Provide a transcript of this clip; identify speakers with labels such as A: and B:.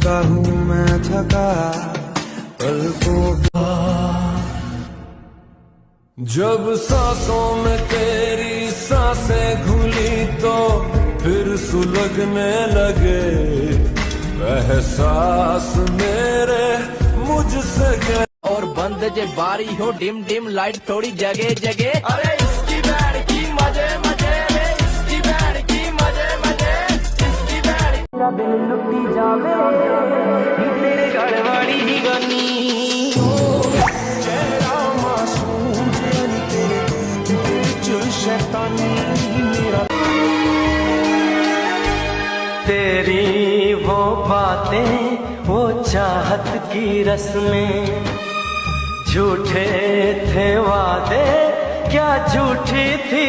A: का हूँ मैं थका पलकों का। जब सांसों में तेरी सांसें घुली तो फिर सुलगने लगे एहसास मेरे मुझसे गए।
B: और बंद जे बारी हो डिम डिम लाइट थोड़ी जगह जगह। अरे इसकी बैंड की मजे मजे रे, इसकी बैंड की मजे मजे, इसकी बैंड का दिल लुटी जावे तेरे घर वाली ही गनी।
A: चेहरा मासूम जानी तेरे दिल शैतानी मेरा।
C: तेरी वो बातें वो चाहत की रस्में, झूठे थे वादे क्या झूठी थी।